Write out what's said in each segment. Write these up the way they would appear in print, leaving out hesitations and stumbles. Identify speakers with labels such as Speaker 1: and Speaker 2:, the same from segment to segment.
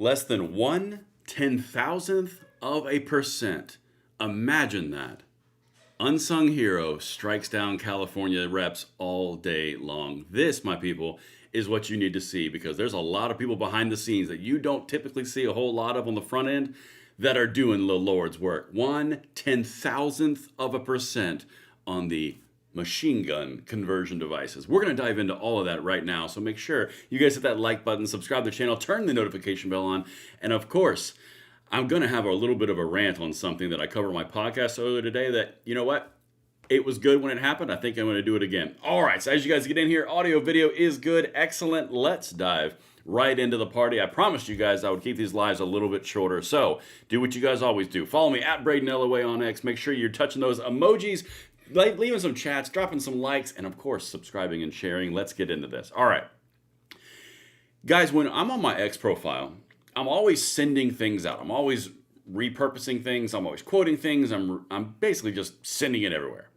Speaker 1: Less than 1/10,000th of a percent. Imagine that. Unsung hero strikes down California reps all day long. This, my people, is what you need to see, because there's a lot of people behind the scenes that you don't typically see a whole lot of on the front end that are doing the Lord's work. 1/10,000th of a percent on the machine gun conversion devices. We're going to dive into all of that right now, so make sure you guys hit that like button, subscribe to the channel, turn the notification bell on, and of course, I'm going to have a little bit of a rant on something that I covered on my podcast earlier today that, you know what? It was good when it happened. I think I'm going to do it again. All right, so as you guys get in here, audio, video is good. Excellent. Let's dive right into the party. I promised you guys I would keep these lives a little bit shorter, so do what you guys always do. Follow me at Braden LOA on X. Make sure you're touching those emojis, leaving some chats, dropping some likes, and of course, subscribing and sharing. Let's get into this. All right. Guys, when I'm on my X profile, I'm always sending things out. I'm always repurposing things. I'm always quoting things. I'm basically just sending it everywhere.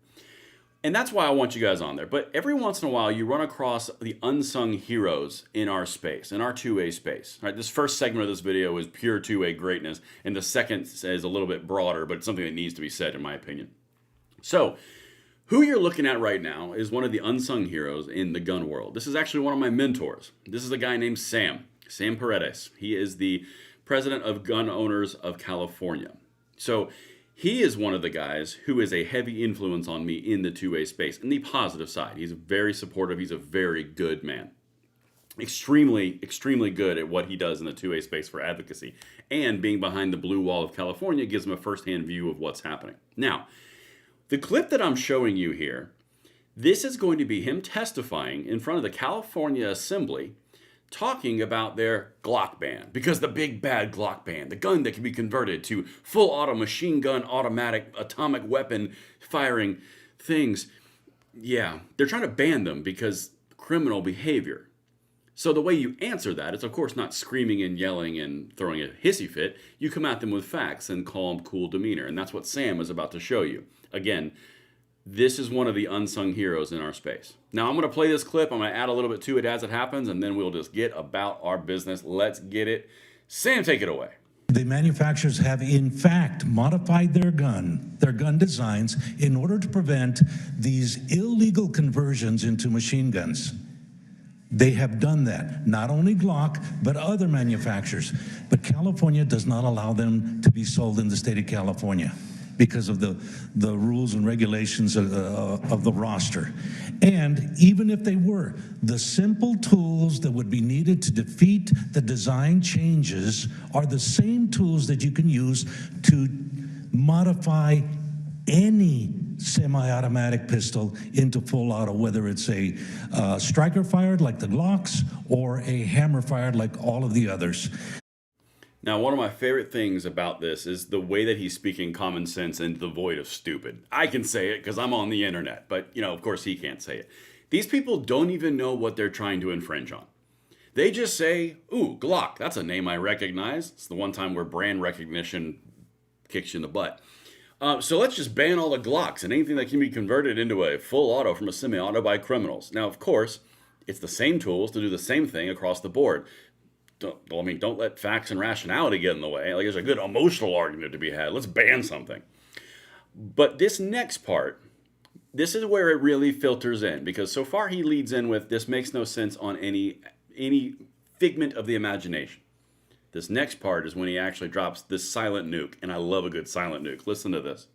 Speaker 1: And that's why I want you guys on there. But every once in a while, you run across the unsung heroes in our space, in our 2A space. All right, this first segment of this video is pure 2A greatness, and the second is a little bit broader, but it's something that needs to be said, in my opinion. So, who you're looking at right now is one of the unsung heroes in the gun world. This is actually one of my mentors. This is a guy named Sam Paredes. He is the president of Gun Owners of California. So he is one of the guys who is a heavy influence on me in the 2A space, in the positive side. He's very supportive. He's a very good man. Extremely, extremely good at what he does in the 2A space for advocacy. And being behind the blue wall of California gives him a firsthand view of what's happening. Now, the clip that I'm showing you here, this is going to be him testifying in front of the California Assembly, talking about their Glock ban, because the big bad Glock ban, the gun that can be converted to full auto machine gun, automatic, atomic weapon firing things, yeah, they're trying to ban them because criminal behavior. So the way you answer that is, of course, not screaming and yelling and throwing a hissy fit. You come at them with facts and calm, cool demeanor, and that's what Sam is about to show you. Again, this is one of the unsung heroes in our space. Now, I'm going to play this clip. I'm going to add a little bit to it as it happens, and then we'll just get about our business. Let's get it. Sam, take it away.
Speaker 2: The manufacturers have, in fact, modified their gun designs in order to prevent these illegal conversions into machine guns. They have done that. Not only Glock, but other manufacturers. But California does not allow them to be sold in the state of California because of the rules and regulations of the roster. And even if they were, the simple tools that would be needed to defeat the design changes are the same tools that you can use to modify any semi-automatic pistol into full auto, whether it's a striker fired like the Glocks or a hammer fired like all of the others.
Speaker 1: Now, one of my favorite things about this is the way that he's speaking common sense and devoid of stupid. I can say it because I'm on the internet, but, you know, of course he can't say it. These people don't even know what they're trying to infringe on. They just say, ooh, Glock, that's a name I recognize. It's the one time where brand recognition kicks you in the butt. So let's just ban all the Glocks and anything that can be converted into a full auto from a semi-auto by criminals. Now, of course, it's the same tools to do the same thing across the board. Don't let facts and rationality get in the way. Like, there's a good emotional argument to be had. Let's ban something. But this next part, this is where it really filters in, because so far he leads in with, this makes no sense on any figment of the imagination. This next part is when he actually drops this silent nuke, and I love a good silent nuke. Listen to this.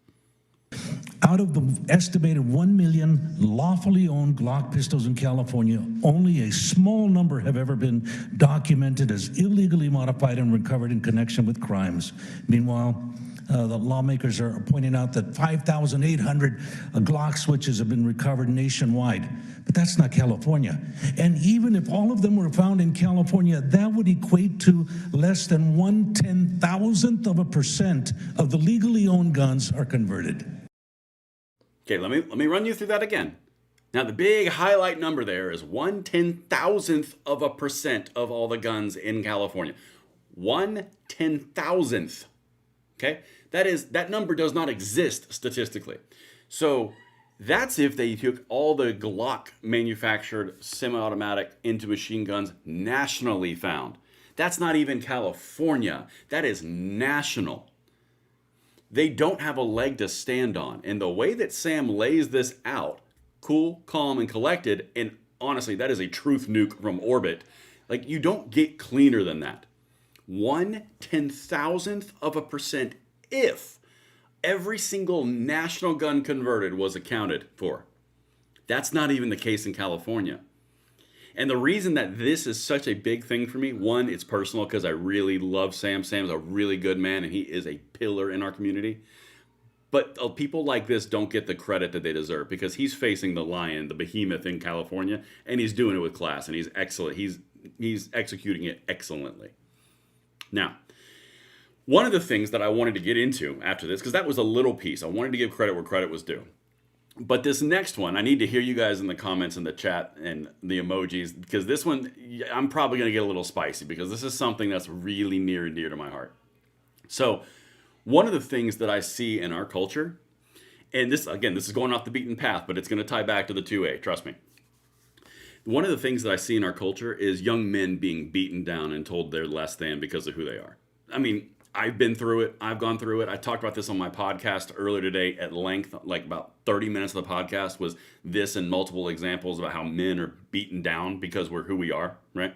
Speaker 2: Out of the estimated 1 million lawfully owned Glock pistols in California, only a small number have ever been documented as illegally modified and recovered in connection with crimes. Meanwhile, the lawmakers are pointing out that 5,800 Glock switches have been recovered nationwide. But that's not California. And even if all of them were found in California, that would equate to less than 1/10,000th of a percent of the legally owned guns are converted.
Speaker 1: Okay, let me run you through that again. Now, the big highlight number there is 1/10,000th of a percent of all the guns in California. 1/10,000th. Okay? That number does not exist statistically. So that's if they took all the Glock manufactured semi-automatic into machine guns nationally found. That's not even California. That is national. They don't have a leg to stand on. And the way that Sam lays this out, cool, calm, and collected, and honestly, that is a truth nuke from orbit. Like, you don't get cleaner than that. 1/10,000th of a percent if every single national gun converted was accounted for. That's not even the case in California. And the reason that this is such a big thing for me, one, it's personal because I really love Sam. Sam's a really good man and he is a pillar in our community. But people like this don't get the credit that they deserve because he's facing the lion, the behemoth in California, and he's doing it with class and he's excellent. He's executing it excellently. Now, one of the things that I wanted to get into after this, because that was a little piece, I wanted to give credit where credit was due. But this next one, I need to hear you guys in the comments in the chat and the emojis, because this one, I'm probably going to get a little spicy because this is something that's really near and dear to my heart. So, one of the things that I see in our culture, and this, again, this is going off the beaten path, but it's going to tie back to the 2A, trust me. One of the things that I see in our culture is young men being beaten down and told they're less than because of who they are. I mean, I've been through it. I've gone through it. I talked about this on my podcast earlier today at length. Like about 30 minutes of the podcast was this and multiple examples about how men are beaten down because we're who we are, right?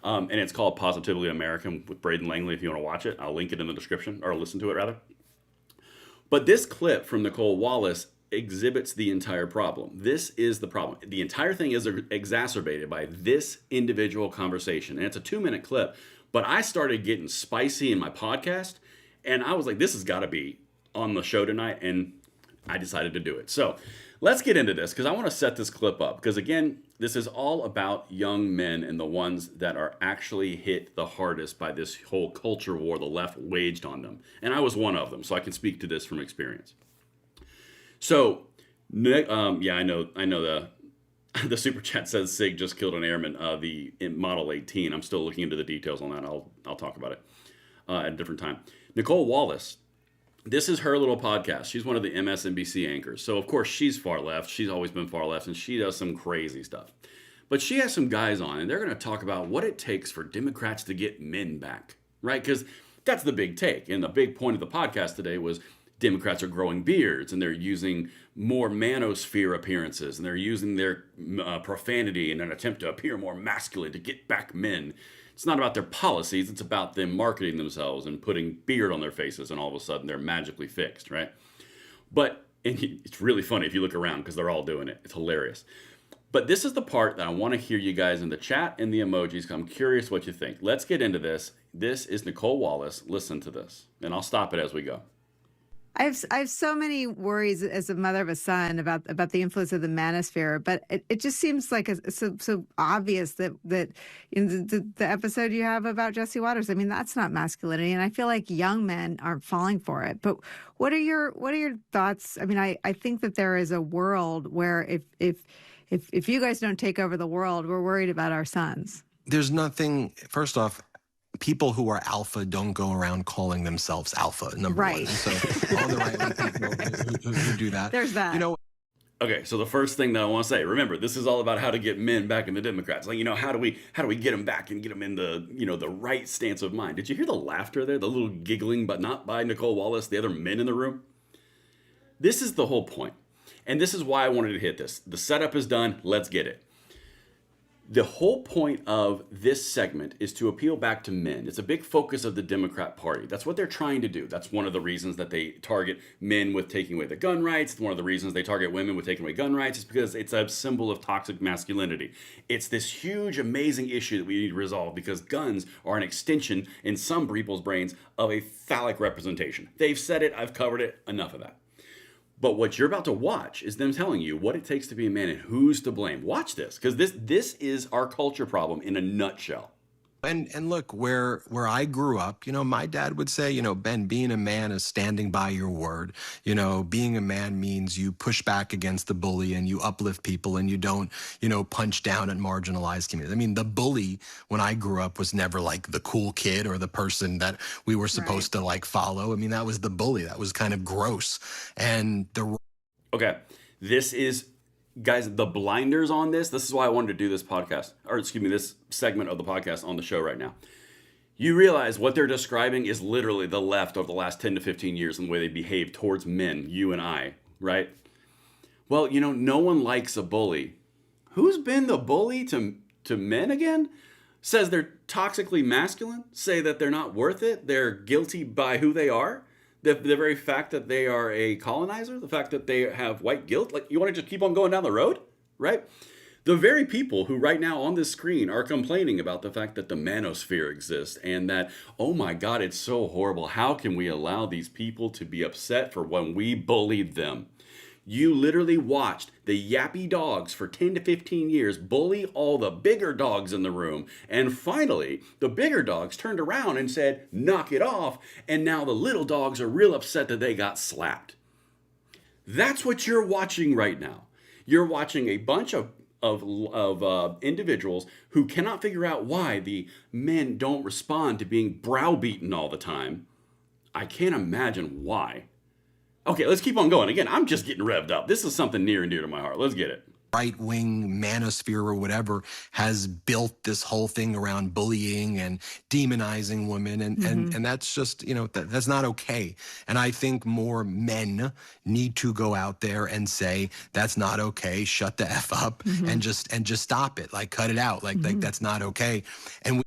Speaker 1: And it's called Positively American with Braden Langley. If you want to watch it, I'll link it in the description, or listen to it rather. But this clip from Nicole Wallace exhibits the entire problem. This is the problem. The entire thing is exacerbated by this individual conversation. And it's a 2-minute clip, but I started getting spicy in my podcast and I was like, this has got to be on the show tonight. And I decided to do it. So let's get into this because I want to set this clip up because again, this is all about young men and the ones that are actually hit the hardest by this whole culture war the left waged on them. And I was one of them, so I can speak to this from experience. So, yeah, I know the super chat says SIG just killed an airman, the Model 18. I'm still looking into the details on that. I'll talk about it at a different time. Nicole Wallace, this is her little podcast. She's one of the MSNBC anchors. So, of course, she's far left. She's always been far left, and she does some crazy stuff. But she has some guys on, and they're going to talk about what it takes for Democrats to get men back, right? Because that's the big take. And the big point of the podcast today was Democrats are growing beards and they're using more manosphere appearances and they're using their profanity in an attempt to appear more masculine to get back men. It's not about their policies. It's about them marketing themselves and putting beard on their faces and all of a sudden they're magically fixed, right? But and it's really funny if you look around because they're all doing it. It's hilarious. But this is the part that I want to hear you guys in the chat and the emojis. I'm curious what you think. Let's get into this. This is Nicole Wallace. Listen to this and I'll stop it as we go.
Speaker 3: I have so many worries as a mother of a son about the influence of the manosphere, but it just seems like so obvious that the episode you have about Jesse Waters, I mean, that's not masculinity, and I feel like young men aren't falling for it. But what are your thoughts? I mean, I think that there is a world where if you guys don't take over the world, we're worried about our sons.
Speaker 4: There's nothing. First off, people who are alpha don't go around calling themselves alpha, number one. So all the right-wing people who do that.
Speaker 3: There's that.
Speaker 4: You know,
Speaker 1: Okay, so the first thing that I want to say, remember, this is all about how to get men back in the Democrats. Like, how do we get them back and get them in the, the right stance of mind? Did you hear the laughter there? The little giggling, but not by Nicole Wallace, the other men in the room? This is the whole point. And this is why I wanted to hit this. The setup is done. Let's get it. The whole point of this segment is to appeal back to men. It's a big focus of the Democrat Party. That's what they're trying to do. That's one of the reasons that they target men with taking away the gun rights. It's one of the reasons they target women with taking away gun rights. It's because it's a symbol of toxic masculinity. It's this huge, amazing issue that we need to resolve because guns are an extension in some people's brains of a phallic representation. They've said it. I've covered it. Enough of that. But what you're about to watch is them telling you what it takes to be a man and who's to blame. Watch this, because this is our culture problem in a nutshell.
Speaker 4: and look, where I grew up, my dad would say, Ben, being a man is standing by your word. Being a man means you push back against the bully and you uplift people and you don't, punch down at marginalized communities. I mean, the bully when I grew up was never like the cool kid or the person that we were supposed to like follow. I mean, that was the bully. That was kind of gross. And
Speaker 1: Okay, this is, guys, the blinders on this. This is why I wanted to do this podcast, or excuse me, this segment of the podcast on the show right now. You realize what they're describing is literally the left over the last 10 to 15 years and the way they behave towards men, you and I, right? Well, no one likes a bully. Who's been the bully to men again? Says they're toxically masculine, say that they're not worth it, they're guilty by who they are. The very fact that they are a colonizer, the fact that they have white guilt, like you want to just keep on going down the road, right? The very people who right now on this screen are complaining about the fact that the manosphere exists and that, oh my God, it's so horrible. How can we allow these people to be upset for when we bullied them? You literally watched the yappy dogs for 10 to 15 years bully all the bigger dogs in the room. And finally, the bigger dogs turned around and said, knock it off. And now the little dogs are real upset that they got slapped. That's what you're watching right now. You're watching a bunch of individuals who cannot figure out why the men don't respond to being browbeaten all the time. I can't imagine why. Okay, let's keep on going. Again, I'm just getting revved up. This is something near and dear to my heart. Let's get it.
Speaker 4: Right-wing manosphere or whatever has built this whole thing around bullying and demonizing women. And that's just, that's not okay. And I think more men need to go out there and say, that's not okay. Shut the F up and just stop it. Like, cut it out. Like that's not okay. And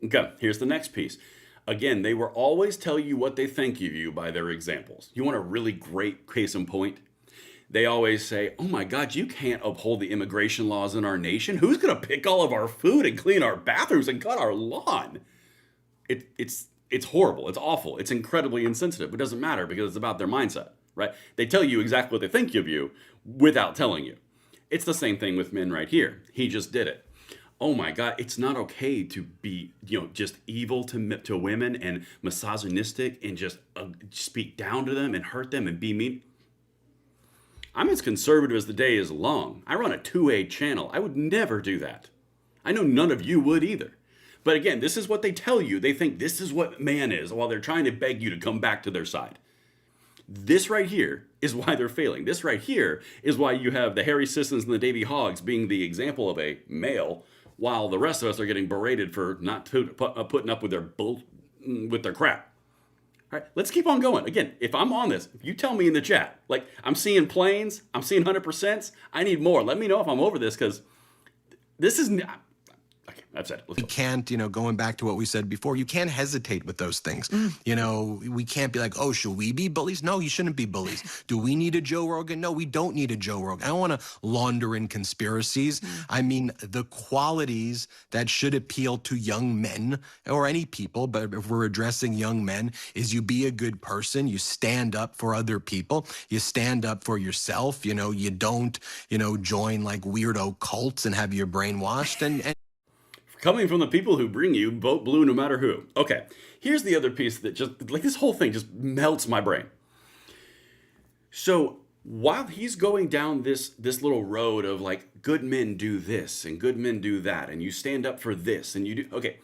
Speaker 1: okay, here's the next piece. Again, they will always tell you what they think of you by their examples. You want a really great case in point? They always say, oh my God, you can't uphold the immigration laws in our nation. Who's going to pick all of our food and clean our bathrooms and cut our lawn? It's horrible. It's awful. It's incredibly insensitive. It doesn't matter because it's about their mindset, right? They tell you exactly what they think of you without telling you. It's the same thing with men right here. He just did it. Oh my God, it's not okay to be, just evil to women and misogynistic and just speak down to them and hurt them and be mean. I'm as conservative as the day is long. I run a 2A channel. I would never do that. I know none of you would either. But again, this is what they tell you. They think this is what man is while they're trying to beg you to come back to their side. This right here is why they're failing. This right here is why you have the Harry Sissons and the Davy Hoggs being the example of a male, while the rest of us are getting berated for not putting up with their crap. All right, let's keep on going. Again, if I'm on this, if you tell me in the chat, like I'm seeing planes, I'm seeing 100%, I need more. Let me know if I'm over this because this is... Okay, I've said it.
Speaker 4: We can't, going back to what we said before, you can't hesitate with those things. We can't be like, oh, should we be bullies? No, you shouldn't be bullies. Do we need a Joe Rogan? No, we don't need a Joe Rogan. I don't want to launder in conspiracies. I mean, the qualities that should appeal to young men or any people, but if we're addressing young men, is you be a good person, you stand up for other people, you stand up for yourself, you don't, join like weirdo cults and have your brain washed and
Speaker 1: coming from the people who bring you vote blue no matter who. Okay, here's the other piece that just, like this whole thing just melts my brain. So while he's going down this little road of like, good men do this and good men do that, and you stand up for this and you do, okay.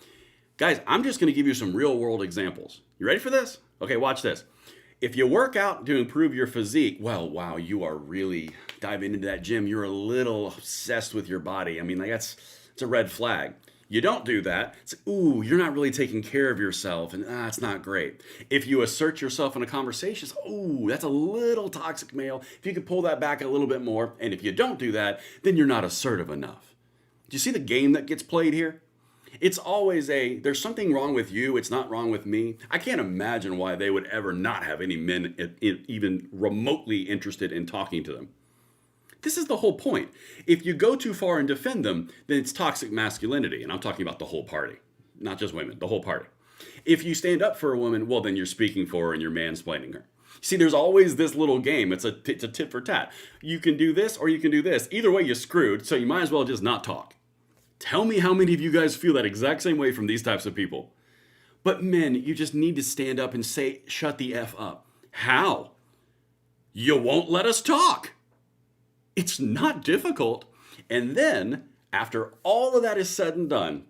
Speaker 1: Guys, I'm just gonna give you some real world examples. You ready for this? Okay, watch this. If you work out to improve your physique, well, wow, you are really diving into that gym. You're a little obsessed with your body. I mean, like it's a red flag. You don't do that, it's, ooh, you're not really taking care of yourself, and it's not great. If you assert yourself in a conversation, it's, ooh, that's a little toxic male. If you could pull that back a little bit more, and if you don't do that, then you're not assertive enough. Do you see the game that gets played here? It's always there's something wrong with you, it's not wrong with me. I can't imagine why they would ever not have any men even remotely interested in talking to them. This is the whole point. If you go too far and defend them, then it's toxic masculinity. And I'm talking about the whole party, not just women, the whole party. If you stand up for a woman, well, then you're speaking for her and you're mansplaining her. See, there's always this little game. It's a tit for tat. You can do this or you can do this. Either way, you're screwed, so you might as well just not talk. Tell me how many of you guys feel that exact same way from these types of people. But men, you just need to stand up and say, shut the F up. How? You won't let us talk. It's not difficult. And then, after all of that is said and done,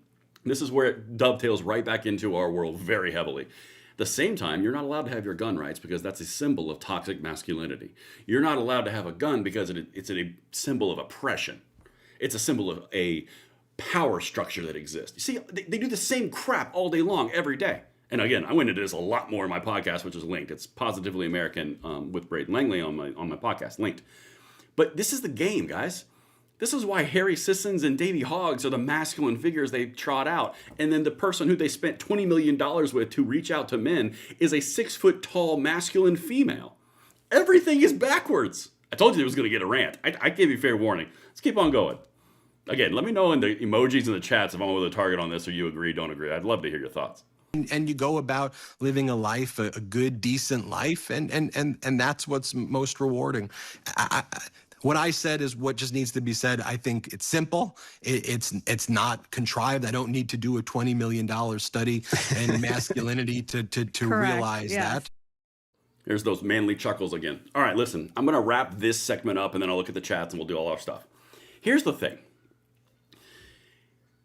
Speaker 1: this is where it dovetails right back into our world very heavily. At the same time, you're not allowed to have your gun rights because that's a symbol of toxic masculinity. You're not allowed to have a gun because it's a symbol of oppression. It's a symbol of a power structure that exists. You see, they do the same crap all day long, every day. And again, I went into this a lot more in my podcast, which is linked. It's Positively American with Braden Langley on my podcast, linked. But this is the game, guys. This is why Harry Sissons and Davy Hoggs are the masculine figures they trot out. And then the person who they spent $20 million with to reach out to men is a 6 foot tall masculine female. Everything is backwards. I told you it was going to get a rant. I gave you fair warning. Let's keep on going. Again, let me know in the emojis in the chats if I'm over the target on this or you agree, don't agree. I'd love to hear your thoughts.
Speaker 4: And you go about living a life, a good, decent life, and that's what's most rewarding. What I said is what just needs to be said. I think it's simple. It's not contrived. I don't need to do a $20 million study in masculinity to realize that.
Speaker 1: There's those manly chuckles again. All right, listen, I'm going to wrap this segment up and then I'll look at the chats and we'll do all our stuff. Here's the thing.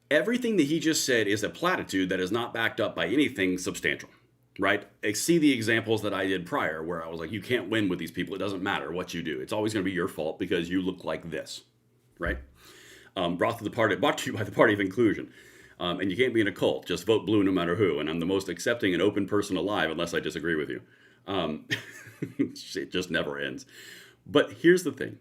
Speaker 1: Everything that he just said is a platitude that is not backed up by anything substantial, right? I see the examples that I did prior where I was like, you can't win with these people. It doesn't matter what you do. It's always going to be your fault because you look like this, right? Brought to you by the Party of Inclusion. And you can't be in a cult. Just vote blue no matter who. And I'm the most accepting and open person alive unless I disagree with you. It just never ends. But here's the thing.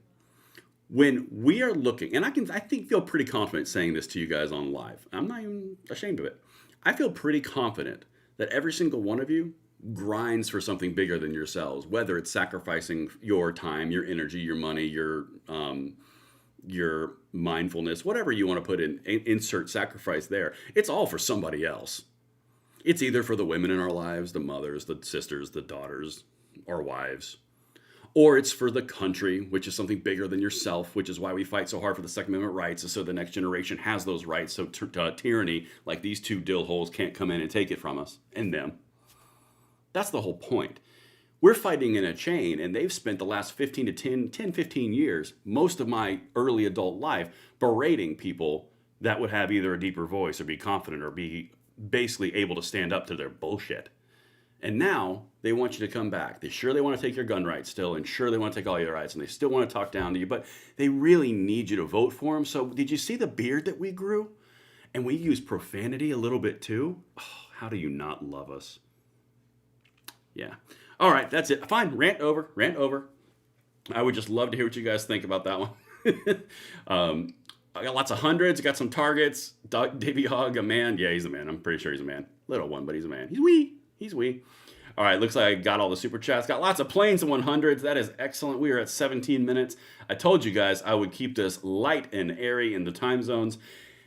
Speaker 1: When we are looking, and I feel pretty confident saying this to you guys on live. I'm not even ashamed of it. I feel pretty confident that every single one of you grinds for something bigger than yourselves, whether it's sacrificing your time, your energy, your money, your mindfulness, whatever you want to put in, insert sacrifice there. It's all for somebody else. It's either for the women in our lives, the mothers, the sisters, the daughters, our wives, or it's for the country, which is something bigger than yourself, which is why we fight so hard for the Second Amendment rights, so the next generation has those rights, so tyranny, like these two dill holes, can't come in and take it from us and them. That's the whole point. We're fighting in a chain, and they've spent the last 15 years, most of my early adult life, berating people that would have either a deeper voice or be confident or be basically able to stand up to their bullshit. And now they want you to come back. They want to take your gun rights still, and sure they want to take all your rights, and they still want to talk down to you, but they really need you to vote for them. So did you see the beard that we grew? And we use profanity a little bit too. Oh, how do you not love us? Yeah. All right, that's it. Fine, rant over. I would just love to hear what you guys think about that one. I got lots of hundreds. I got some targets. Davy Hogg, a man. Yeah, he's a man. I'm pretty sure he's a man. Little one, but he's a man. He's wee. All right, looks like I got all the super chats. Got lots of planes and 100s. That is excellent. We are at 17 minutes. I told you guys I would keep this light and airy in the time zones,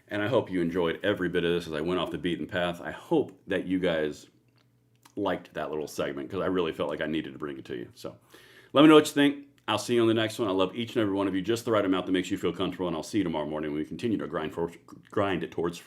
Speaker 1: and I hope you enjoyed every bit of this as I went off the beaten path. I hope that you guys liked that little segment because I really felt like I needed to bring it to you. So let me know what you think. I'll see you on the next one. I love each and every one of you, just the right amount that makes you feel comfortable, and I'll see you tomorrow morning when we continue to grind it towards